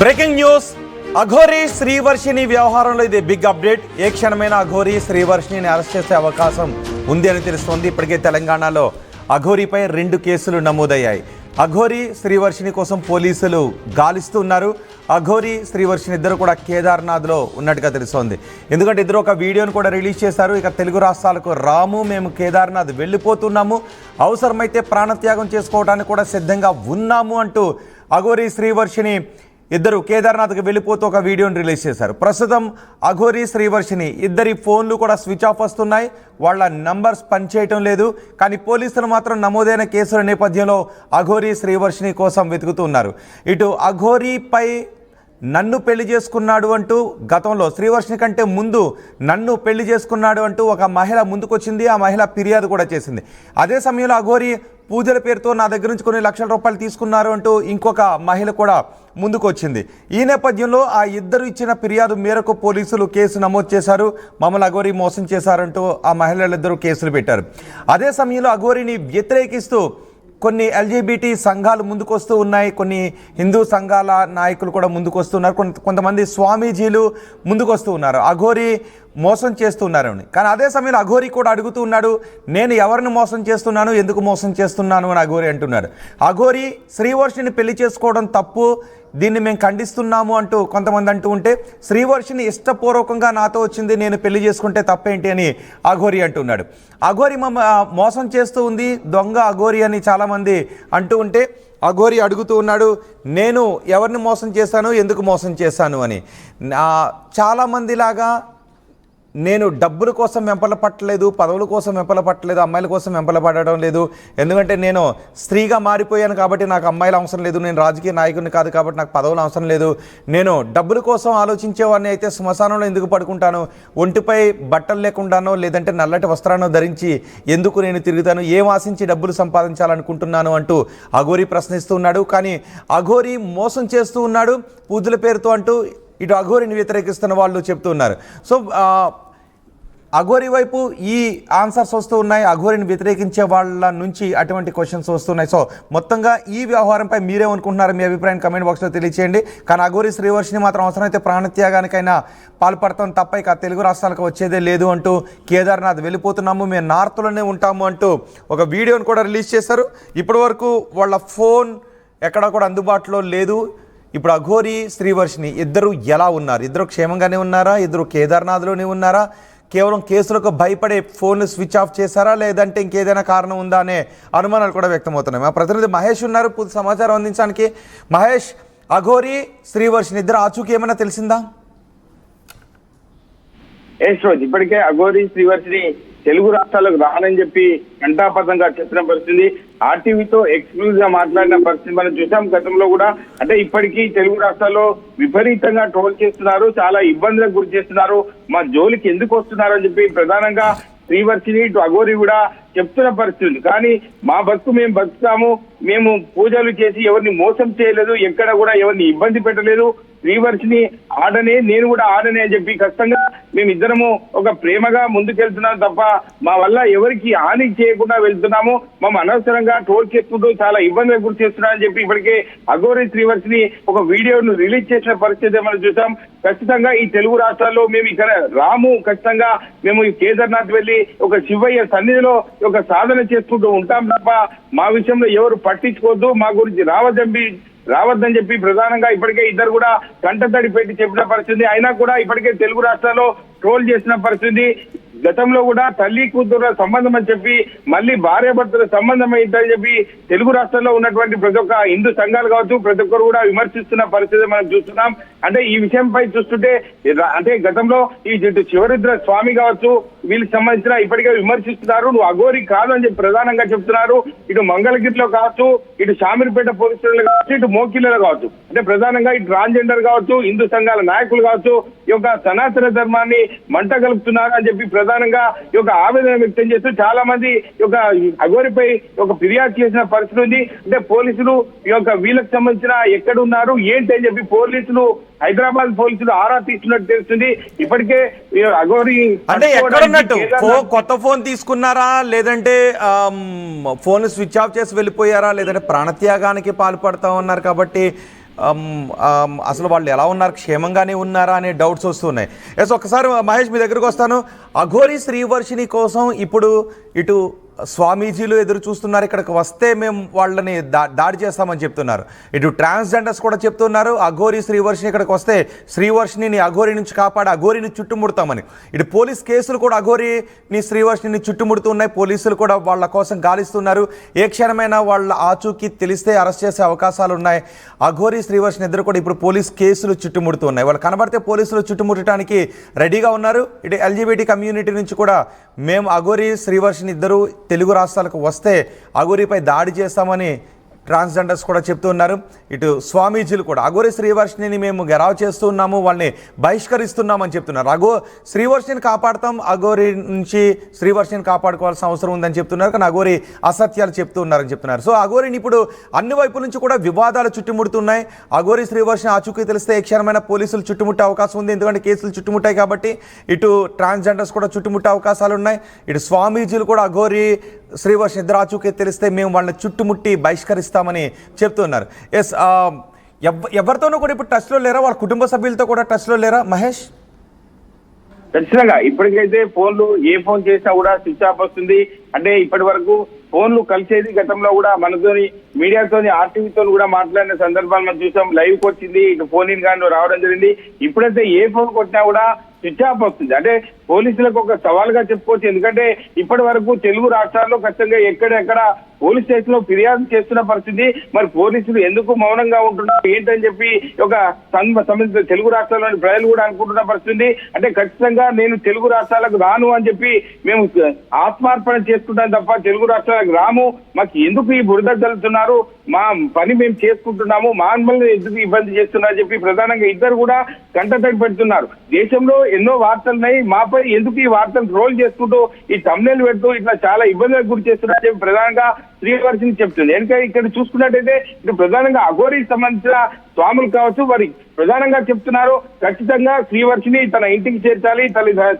Breaking news. Aghori Srivarshini వ్యవహారంలో ఇది big update. ఏ క్షణమైన అఘోరి శ్రీవర్షిని అరెస్ట్ చేసే అవకాశం ఉంది అని తెలుస్తోంది. ఇప్పటికే తెలంగాణలో అఘోరిపై 2 కేసులు నమోదయ్యాయి. అఘోరి శ్రీవర్షిని కోసం పోలీసులు గాలిస్తున్నారు. అఘోరి శ్రీవర్షిని ఇద్దరు కూడా కేదార్నాథ్లో ఉన్నట్టుగా తెలుస్తోంది. ఎందుకంటే ఇద్దరు ఒక వీడియోను కూడా రిలీజ్ చేశారు. ఇక తెలుగు రాష్ట్రాలకు రాము, మేము కేదార్నాథ్ వెళ్ళిపోతున్నాము, అవసరమైతే ప్రాణత్యాగం చేసుకోవడానికి కూడా సిద్ధంగా ఉన్నాము అంటూ అఘోరి శ్రీవర్షిని ఇద్దరు కేదార్నాథ్కి వెళ్ళిపోతూ ఒక వీడియోని రిలీజ్ చేశారు. ప్రస్తుతం అఘోరి శ్రీవర్షిని ఇద్దరి ఫోన్లు కూడా స్విచ్ ఆఫ్ వస్తున్నాయి. వాళ్ళ నంబర్స్ పనిచేయటం లేదు. కానీ పోలీసులు మాత్రం నమోదైన కేసుల నేపథ్యంలో అఘోరి శ్రీవర్షిని కోసం వెతుకుతూ ఉన్నారు. ఇటు అఘోరిపై నన్ను పెళ్లి చేసుకున్నాడు అంటూ గతంలో శ్రీవర్షిని కంటే ముందు నన్ను పెళ్లి చేసుకున్నాడు అంటూ ఒక మహిళ ముందుకొచ్చింది. ఆ మహిళ ఫిర్యాదు కూడా చేసింది. అదే సమయంలో అఘోరి పూజల పేరుతో నా దగ్గర నుంచి కొన్ని లక్షల రూపాయలు తీసుకున్నారు అంటూ ఇంకొక మహిళ కూడా ముందుకు వచ్చింది. ఈ నేపథ్యంలో ఆ ఇద్దరు ఇచ్చిన ఫిర్యాదు మేరకు పోలీసులు కేసు నమోదు చేశారు. మమ్మల్ని అఘోరి మోసం చేశారంటూ ఆ మహిళలిద్దరూ కేసులు పెట్టారు. అదే సమయంలో అఘోరిని వ్యతిరేకిస్తూ కొన్ని ఎల్జీబీటీ సంఘాలు ముందుకొస్తూ ఉన్నాయి. కొన్ని హిందూ సంఘాల నాయకులు కూడా ముందుకు వస్తున్నారు. కొంతమంది స్వామీజీలు ముందుకొస్తూ ఉన్నారు అఘోరి మోసం చేస్తున్నారు. కానీ అదే సమయంలో అఘోరి కూడా అడుగుతూ ఉన్నాడు, నేను ఎవరిని మోసం చేస్తున్నాను, ఎందుకు మోసం చేస్తున్నాను అని అఘోరి అంటున్నాడు. అఘోరి శ్రీవర్షిని పెళ్లి చేసుకోవడం తప్పు, దీన్ని మేము ఖండిస్తున్నాము అంటూ కొంతమంది అంటూ ఉంటే, శ్రీవర్షిని ఇష్టపూర్వకంగా నాతో వచ్చింది, నేను పెళ్లి చేసుకుంటే తప్పేంటి అని అఘోరి అంటున్నాడు. అఘోరి మోసం చేస్తూ ఉంది, దొంగ అఘోరి అని చాలామంది అంటూ ఉంటే అఘోరి అడుగుతూ ఉన్నాడు, నేను ఎవరిని మోసం చేశాను, ఎందుకు మోసం చేశాను అని. చాలామందిలాగా నేను డబ్బుల కోసం వెంపల పట్టలేదు, పదవుల కోసం వెంపల పట్టలేదు, అమ్మాయిల కోసం వెంపల పడడం లేదు. ఎందుకంటే నేను స్త్రీగా మారిపోయాను కాబట్టి నాకు అమ్మాయిలు అవసరం లేదు, నేను రాజకీయ నాయకుడిని కాదు కాబట్టి నాకు పదవులు అవసరం లేదు, నేను డబ్బుల కోసం ఆలోచించేవాడిని అయితే శ్మశానంలో ఎందుకు పడుకుంటాను, ఒంటిపై బట్టలు లేకుండానో లేదంటే నల్లటి వస్త్రాన్ని ధరించి ఎందుకు నేను తిరుగుతాను, ఏం ఆశించి డబ్బులు సంపాదించాలనుకుంటున్నాను అంటూ అఘోరి ప్రశ్నిస్తూ ఉన్నాడు. కానీ అఘోరి మోసం చేస్తూ ఉన్నాడు పూజల పేరుతో అంటూ ఇటు అఘోరిని వ్యతిరేకిస్తున్న వాళ్ళు చెప్తున్నారు. సో అఘోరి వైపు ఈ ఆన్సర్స్ వస్తూ ఉన్నాయి, అఘోరిని వ్యతిరేకించే వాళ్ళ నుంచి అటువంటి క్వశ్చన్స్ వస్తున్నాయి. సో మొత్తంగా ఈ వ్యవహారంపై మీరేమనుకుంటున్నారు, మీ అభిప్రాయం కమెంట్ బాక్స్లో తెలియచేయండి. కానీ అఘోరి శ్రీవర్షిని మాత్రం అవసరమైతే ప్రాణత్యాగానికైనా పాల్పడతాం తప్ప ఇక తెలుగు రాష్ట్రాలకు వచ్చేదే లేదు అంటూ, కేదార్నాథ్ వెళ్ళిపోతున్నాము, మేము నార్త్లోనే ఉంటాము అంటూ ఒక వీడియోని కూడా రిలీజ్ చేశారు. ఇప్పటివరకు వాళ్ళ ఫోన్ ఎక్కడా కూడా అందుబాటులో లేదు. ఇప్పుడు అఘోరి శ్రీవర్షిని ఇద్దరు ఎలా ఉన్నారు, ఇద్దరు క్షేమంగానే ఉన్నారా, ఇద్దరు కేదార్నాథ్లోనే ఉన్నారా, కేవలం కేసులకు భయపడే ఫోన్లు స్విచ్ ఆఫ్ చేశారా, లేదంటే ఇంకేదైనా కారణం ఉందా అనే అనుమానాలు కూడా వ్యక్తమవుతున్నాయి. మా ప్రతినిధి మహేష్ ఉన్నారు పూర్తి సమాచారం అందించడానికి. మహేష్, అఘోరి శ్రీవర్షిని ఇద్దరు ఆచూకీ ఏమైనా తెలిసిందా? ఇప్పటికే అఘోరి శ్రీవర్షిని తెలుగు రాష్ట్రాలకు రానని చెప్పి ఘంటాపథంగా చెప్పిన పరిస్థితి, ఆర్టీవీతో ఎక్స్క్లూజివ్ గా మాట్లాడిన పరిస్థితి మనం చూసాం. గతంలో కూడా అంటే ఇప్పటికీ తెలుగు రాష్ట్రాల్లో విపరీతంగా ట్రోల్ చేస్తున్నారు, చాలా ఇబ్బందులకు గురి చేస్తున్నారు, మా జోలికి ఎందుకు వస్తున్నారు అని చెప్పి ప్రధానంగా శ్రీవర్షిని ఇటు అఘోరి కూడా చెప్తున్న పరిస్థితి. కానీ మా బతుకు మేము బతుకుతాము, మేము పూజలు చేసి ఎవరిని మోసం చేయలేదు, ఎక్కడ కూడా ఎవరిని ఇబ్బంది పెట్టలేదు, శ్రీవర్షిని ఆడనే నేను కూడా ఆడనే అని చెప్పి ఖచ్చితంగా మేమిద్దరము ఒక ప్రేమగా ముందుకెళ్తున్నాం తప్ప మా వల్ల ఎవరికి హాని చేయకుండా వెళ్తున్నాము, మేము అనవసరంగా ట్రోల్ చేసుకుంటూ చాలా ఇబ్బందులు గురి చేస్తున్నాం అని చెప్పి ఇప్పటికే అఘోరి శ్రీవర్షిని ఒక వీడియోను రిలీజ్ చేసిన పరిస్థితి మనం చూసాం. ఖచ్చితంగా ఈ తెలుగు రాష్ట్రాల్లో మేము ఇక్కడ రాము, ఖచ్చితంగా మేము ఈ కేదార్నాథ్ వెళ్ళి ఒక శివయ్య సన్నిధిలో ఒక సాధన చేసుకుంటూ ఉంటాం తప్ప మా విషయంలో ఎవరు పట్టించుకోవద్దు, మా గురించి రావద్దని చెప్పి ప్రధానంగా ఇప్పటికే ఇద్దరు కూడా కంటతడి పెట్టి చెప్పిన పరిస్థితి. అయినా కూడా ఇప్పటికే తెలుగు రాష్ట్రాల్లో ట్రోల్ చేసిన పరిస్థితి. గతంలో కూడా తల్లి కూతురు సంబంధం అని చెప్పి మళ్ళీ భార్యాభర్తల సంబంధం అయిందని చెప్పి తెలుగు రాష్ట్రాల్లో ఉన్నటువంటి ప్రతి ఒక్క హిందూ సంఘాలు కావచ్చు ప్రతి ఒక్కరు కూడా విమర్శిస్తున్న పరిస్థితి మనం చూస్తున్నాం. అంటే ఈ విషయంపై చూస్తుంటే అంటే గతంలో ఈ శివరుద్ర స్వామి కావచ్చు వీళ్ళకి సంబంధించిన ఇప్పటికే విమర్శిస్తున్నారు, నువ్వు అఘోరి కాదు అని చెప్పి ప్రధానంగా చెప్తున్నారు. ఇటు మంగళగిరిలో కావచ్చు, ఇటు షామీర్పేట పోలీస్ స్టేషన్లో కావచ్చు, ఇటు మోకిలలో కావచ్చు, అంటే ప్రధానంగా ఇటు ట్రాన్స్జెండర్ కావచ్చు, హిందూ సంఘాల నాయకులు కావచ్చు ఈ యొక్క సనాతన ధర్మాన్ని మంట కలుపుతున్నారు అని చెప్పి ప్రధానంగా ఈ యొక్క ఆవేదన వ్యక్తం చేస్తూ చాలా మంది ఈ యొక్క అఘోరిపై ఒక ఫిర్యాదు చేసిన పరిస్థితి ఉంది. అంటే పోలీసులు ఈ యొక్క వీళ్ళకి సంబంధించిన ఎక్కడ ఉన్నారు ఏంటి అని చెప్పి పోలీసులు హైదరాబాద్ పోలీసులు ఆరా తీస్తున్నట్టు తెలుస్తుంది. ఇప్పటికే అఘోరి అంటే ఎక్కడున్నట్టు కొత్త ఫోన్ తీసుకున్నారా, లేదంటే ఫోన్ స్విచ్ ఆఫ్ చేసి వెళ్ళిపోయారా, లేదంటే ప్రాణత్యాగానికి పాల్పడతా ఉన్నారు కాబట్టి అసలు వాళ్ళు ఎలా ఉన్నారు, క్షేమంగానే ఉన్నారా అనే డౌట్స్ వస్తున్నాయి. ఎస్, ఒకసారి మహేష్ మీ దగ్గరకు వస్తాను. అఘోరి శ్రీవర్షిని కోసం ఇప్పుడు ఇటు స్వామీజీలు ఎదురు చూస్తున్నారు, ఇక్కడికి వస్తే మేము వాళ్ళని దాడి చేస్తామని చెప్తున్నారు. ఇటు ట్రాన్స్జెండర్స్ కూడా చెప్తున్నారు అఘోరి శ్రీవర్షిని ఇక్కడికి వస్తే శ్రీవర్షిని అఘోరి నుంచి కాపాడి అఘోరిని చుట్టుముడతామని. ఇటు పోలీస్ కేసులు కూడా అఘోరిని శ్రీవర్షిని చుట్టుముడుతున్నాయి. పోలీసులు కూడా వాళ్ళ కోసం గాలిస్తున్నారు. ఏ క్షణమైనా వాళ్ళ ఆచూకీ తెలిస్తే అరెస్ట్ చేసే అవకాశాలు ఉన్నాయి. అఘోరి శ్రీవర్షిని ఇద్దరు కూడా ఇప్పుడు పోలీస్ కేసులు చుట్టుముడుతున్నాయి. వాళ్ళు కనబడితే పోలీసులు చుట్టుముట్టడానికి రెడీగా ఉన్నారు. ఇటు ఎల్జీబీటీ కమ్యూనిటీ నుంచి కూడా మేము అఘోరి శ్రీవర్షిని ఇద్దరు తెలుగు రాష్ట్రాలకు వస్తే అఘోరిపై దాడి చేస్తామని ట్రాన్స్జెండర్స్ కూడా చెప్తున్నారు. ఇటు స్వామీజీలు కూడా అఘోరి శ్రీవర్షిని మేము గెరావ్ చేస్తున్నాము, వాళ్ళని బహిష్కరిస్తున్నామని చెప్తున్నారు. శ్రీవర్షిని కాపాడుతాం, అఘోరి నుంచి శ్రీవర్షిని కాపాడుకోవాల్సిన అవసరం ఉందని చెప్తున్నారు. కానీ అఘోరి అసత్యాలు చెప్తున్నారని చెప్తున్నారు. సో అఘోరిని ఇప్పుడు అన్ని వైపుల నుంచి కూడా వివాదాలు చుట్టుముడుతున్నాయి. అఘోరి శ్రీవర్షిని ఆచూకీ తెలిస్తే ఏ క్షణమైన పోలీసులు చుట్టుముట్టే అవకాశం ఉంది, ఎందుకంటే కేసులు చుట్టుముట్టాయి కాబట్టి. ఇటు ట్రాన్స్జెండర్స్ కూడా చుట్టుముట్టే అవకాశాలు ఉన్నాయి. ఇటు స్వామీజీలు కూడా అఘోరి శ్రీవర్షిని ఇద్దరు ఆచూకీ తెలిస్తే మేము వాళ్ళని చుట్టుముట్టి బహిష్కరిస్తామని చెప్తున్నారు. ఎస్, ఎవరితోనూ కూడా ఇప్పుడు టచ్లో లేరా? వాళ్ళ కుటుంబ సభ్యులతో కూడా టచ్లో లేరా మహేష్? ఖచ్చితంగా ఇప్పటికైతే ఫోన్లు ఏ ఫోన్ చేసినా కూడా స్విచ్ ఆఫ్ వస్తుంది. అంటే ఇప్పటి వరకు ఫోన్లు కలిసేది గతంలో కూడా మనతోని మీడియాతోని ఆర్టీవీతో కూడా మాట్లాడిన సందర్భాలు మనం చూసాం. లైవ్కి వచ్చింది, ఇటు ఫోన్ ఇన్ కానీ రావడం జరిగింది. ఇప్పుడైతే ఏ ఫోన్ కొట్టినా కూడా స్విచ్ ఆఫ్ వస్తుంది. అంటే పోలీసులకు ఒక సవాల్గా చెప్పుకోవచ్చు. ఎందుకంటే ఇప్పటి వరకు తెలుగు రాష్ట్రాల్లో ఖచ్చితంగా ఎక్కడెక్కడ పోలీస్ స్టేషన్ లో ఫిర్యాదు చేస్తున్న పరిస్థితి. మరి పోలీసులు ఎందుకు మౌనంగా ఉంటున్నారు ఏంటని చెప్పి ఒక సంబంధిత తెలుగు రాష్ట్రాల్లోని ప్రజలు కూడా అనుకుంటున్న పరిస్థితి. అంటే ఖచ్చితంగా నేను తెలుగు రాష్ట్రాలకు రాను అని చెప్పి మేము ఆత్మార్పణ చేసుకుంటాం తప్ప తెలుగు రాష్ట్రాలకు రాము, మాకు ఎందుకు ఈ బురద జల్లుతున్నారు, మా పని మేము చేసుకుంటున్నాము, మమ్మల్ని ఎందుకు ఇబ్బంది చేస్తున్నారు చెప్పి ప్రధానంగా ఇద్దరు కూడా కంటతడి పెడుతున్నారు. దేశంలో ఎన్నో వార్తలున్నాయి, మాపై ఎందుకు ఈ వార్తలు రోల్ చేసుకుంటూ ఈ తమ్నెల్ పెడుతూ ఇట్లా చాలా ఇబ్బందులకు గురి చేస్తున్నారు చెప్పి ప్రధానంగా శ్రీవర్షిని చెప్తుంది. ఎందుకంటే ఇక్కడ చూసుకున్నట్టయితే ఇటు ప్రధానంగా అఘోరికి సంబంధించిన స్వాములు కావచ్చు, వారి ప్రధానంగా చెప్తున్నారు ఖచ్చితంగా శ్రీవర్షిని తన ఇంటికి చేర్చాలి.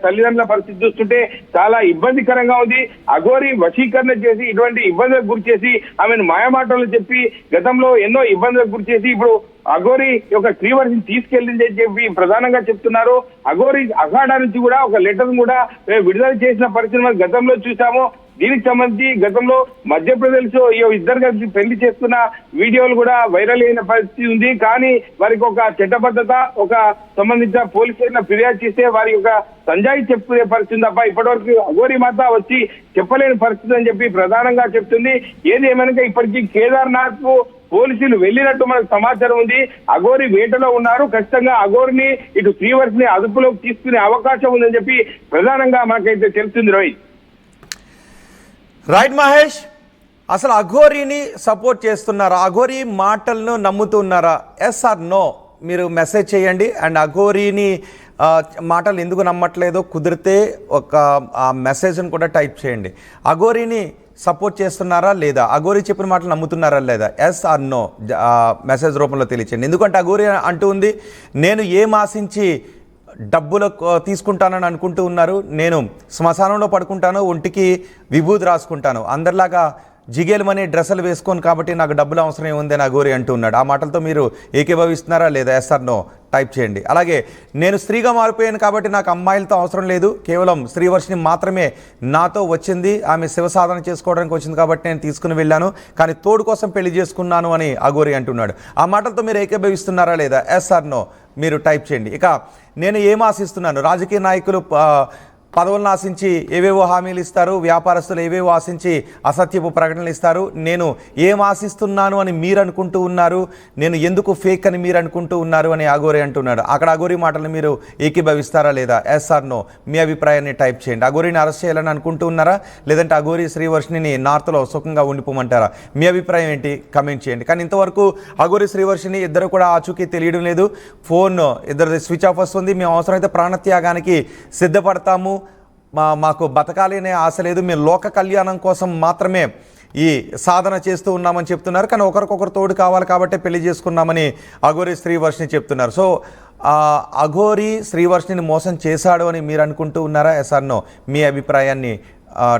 తల్లిదండ్రుల పరిస్థితి చూస్తుంటే చాలా ఇబ్బందికరంగా ఉంది. అఘోరి వశీకరణ చేసి ఇటువంటి ఇబ్బందులకు గురి చేసి ఆమెను మాయమాటలు చెప్పి గతంలో ఎన్నో ఇబ్బందులకు గురి చేసి ఇప్పుడు అఘోరి యొక్క శ్రీవర్షిని తీసుకెళ్ళింది అని చెప్పి ప్రధానంగా చెప్తున్నారు. అఘోరి అఖాడా నుంచి కూడా ఒక లెటర్ కూడా విడుదల చేసిన పరిస్థితి మనం గతంలో చూసాము. దీనికి సంబంధించి గతంలో మధ్యప్రదేశ్ ఇద్దరు కలిసి పెళ్లి చేస్తున్న వీడియోలు కూడా వైరల్ అయిన పరిస్థితి ఉంది. కానీ వారికి ఒక చట్టబద్ధత, ఒక సంబంధించిన పోలీసుల ఫిర్యాదు చేస్తే వారి యొక్క సంజాయి చెప్పుకునే పరిస్థితి తప్ప ఇప్పటివరకు అఘోరి మాత వచ్చి చెప్పలేని పరిస్థితి అని చెప్పి ప్రధానంగా చెప్తుంది. ఏది ఏమైనా ఇప్పటికీ కేదార్నాథ్ కు పోలీసులు వెళ్ళినట్టు మనకు సమాచారం ఉంది. అఘోరి వేటలో ఉన్నారు. ఖచ్చితంగా అఘోరిని ఇటు శ్రీవర్షిని అదుపులోకి తీసుకునే అవకాశం ఉందని చెప్పి ప్రధానంగా మనకైతే తెలుస్తుంది. రోహిత్, రైట్ మహేష్, అసలు అఘోరిని సపోర్ట్ చేస్తున్నారా? అఘోరి మాటలను నమ్ముతున్నారా? ఎస్ ఆర్ నో మీరు మెసేజ్ చేయండి. అండ్ అఘోరిని మాటలు ఎందుకు నమ్మట్లేదో కుదిరితే ఒక మెసేజ్ని కూడా టైప్ చేయండి. అఘోరిని సపోర్ట్ చేస్తున్నారా లేదా? అఘోరి చెప్పిన మాటలు నమ్ముతున్నారా లేదా? ఎస్ ఆర్ నో మెసేజ్ రూపంలో తెలియచేయండి. ఎందుకంటే అఘోరి అంటూ ఉంది, నేను ఏం ఆశించి డబ్బులు తీసుకుంటానని అనుకుంటూ ఉన్నారు, నేను శ్మశానంలో పడుకుంటాను, ఒంటికి విభూతి రాసుకుంటాను, అందరిలాగా జిగేలమనే డ్రెస్సులు వేసుకోను కాబట్టి నాకు డబ్బులు అవసరం ఏముందని అఘోరి అంటూ ఉన్నాడు. ఆ మాటలతో మీరు ఏకీభవిస్తున్నారా లేదా? ఎస్ ఆర్ నో టైప్ చేయండి. అలాగే నేను స్త్రీగా మారిపోయాను కాబట్టి నాకు అమ్మాయిలతో అవసరం లేదు, కేవలం శ్రీవర్షిని మాత్రమే నాతో వచ్చింది, ఆమె శివ సాధన చేసుకోవడానికి వచ్చింది కాబట్టి నేను తీసుకుని వెళ్ళాను, కానీ తోడు కోసం పెళ్లి చేసుకున్నాను అని అఘోరి అంటున్నాడు. ఆ మాటలతో మీరు ఏకీభవిస్తున్నారా లేదా? ఎస్ ఆర్ నో మీరు టైప్ చేయండి. ఇక నేను ఏం ఆశిస్తున్నాను? రాజకీయ నాయకులు పదవులను ఆశించి ఏవేవో హామీలు ఇస్తారు, వ్యాపారస్తులు ఏవేవో ఆశించి అసత్యపు ప్రకటనలు ఇస్తారు. నేను ఏం ఆశిస్తున్నాను అని మీరు అనుకుంటూ ఉన్నారు, నేను ఎందుకు ఫేక్ అని మీరు అనుకుంటూ ఉన్నారు అని అఘోరి అంటున్నాడు. అక్కడ అఘోరి మాటలు మీరు ఏకీభవిస్తారా లేదా? ఎస్ ఆర్ నో మీ అభిప్రాయాన్ని టైప్ చేయండి. అఘోరిని అరెస్ట్ చేయాలని అనుకుంటూ ఉన్నారా, లేదంటే అఘోరి శ్రీవర్షిని నార్త్లో సుఖంగా ఉండిపోమంటారా? మీ అభిప్రాయం ఏంటి కమెంట్ చేయండి. కానీ ఇంతవరకు అఘోరి శ్రీవర్షిని ఇద్దరు కూడా ఆచూకీ తెలియడం లేదు. ఫోన్ ఇద్దరు స్విచ్ ఆఫ్ వస్తుంది. మేము అవసరమైతే ప్రాణత్యాగానికి సిద్ధపడతాము, మాకు బతకాలి అనే ఆశ లేదు, మేము లోక కళ్యాణం కోసం మాత్రమే ఈ సాధన చేస్తూ ఉన్నామని చెప్తున్నారు. కానీ ఒకరికొకరు తోడు కావాలి కాబట్టి పెళ్లి చేసుకున్నామని అఘోరి శ్రీవర్షిని చెప్తున్నారు. సో అఘోరి శ్రీవర్షిని మోసం చేశాడు అని మీరు అనుకుంటూ ఉన్నారా? ఎస్ ఆర్ నో మీ అభిప్రాయాన్ని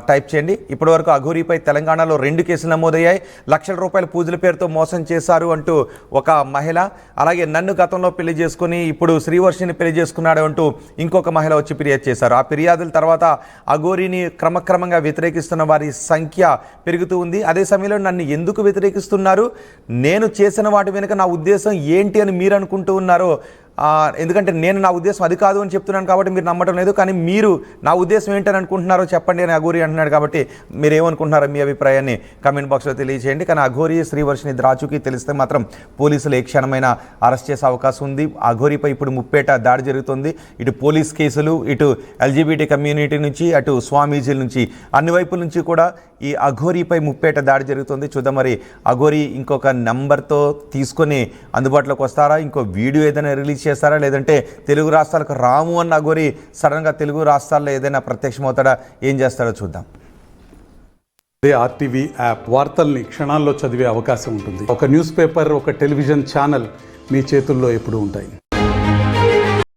టైప్ చేయండి. ఇప్పటివరకు అఘోరీపై తెలంగాణలో 2 కేసులు నమోదయ్యాయి. లక్షల రూపాయల పూజల పేరుతో మోసం చేశారు అంటూ ఒక మహిళ, అలాగే నన్ను గతంలో పెళ్లి చేసుకుని ఇప్పుడు శ్రీవర్షిని పెళ్లి చేసుకున్నాడు అంటూ ఇంకొక మహిళ వచ్చి ఫిర్యాదు చేశారు. ఆ ఫిర్యాదుల తర్వాత అఘోరీని క్రమక్రమంగా వ్యతిరేకిస్తున్న వారి సంఖ్య పెరుగుతూ ఉంది. అదే సమయంలో నన్ను ఎందుకు వ్యతిరేకిస్తున్నారు, నేను చేసిన వాటి వెనుక నా ఉద్దేశం ఏంటి అని మీరు అనుకుంటూ ఉన్నారో, ఎందుకంటే నేను నా ఉద్దేశం అది కాదు అని చెప్తున్నాను కాబట్టి మీరు నమ్మటం లేదు, కానీ మీరు నా ఉద్దేశం ఏంటని అనుకుంటున్నారో చెప్పండి అని అఘోరీ అంటున్నాడు. కాబట్టి మీరు ఏమనుకుంటున్నారో మీ అభిప్రాయాన్ని కామెంట్ బాక్స్లో తెలియజేయండి. కానీ అఘోరీ శ్రీవర్షిని ద్రాచుకి తెలిస్తే మాత్రం పోలీసులు ఏ క్షణమైనా అరెస్ట్ చేసే అవకాశం ఉంది. అఘోరీపై ఇప్పుడు ముప్పేట దాడి జరుగుతుంది. ఇటు పోలీస్ కేసులు, ఇటు ఎల్జీబీటీ కమ్యూనిటీ నుంచి, అటు స్వామీజీల నుంచి, అన్ని వైపుల నుంచి కూడా ఈ అఘోరీపై ముప్పేట దాడి జరుగుతుంది. చూద్దాం మరి అఘోరీ ఇంకొక నెంబర్తో తీసుకొని అందుబాటులోకి వస్తారా, ఇంకో వీడియో ఏదైనా రిలీజ్ చేస్తారా, లేదంటే తెలుగు రాష్ట్రాలకు రాము అన్న అఘోరీ సడన్గా తెలుగు రాష్ట్రాల్లో ఏదైనా ప్రత్యక్షమవుతాడా, ఏం చేస్తాడో చూద్దాం. అదే ఆర్టీవీ యాప్ వార్తల్ని క్షణాల్లో చదివే అవకాశం ఉంటుంది. ఒక న్యూస్ పేపర్, ఒక టెలివిజన్ ఛానల్ మీ చేతుల్లో ఎప్పుడూ ఉంటాయి.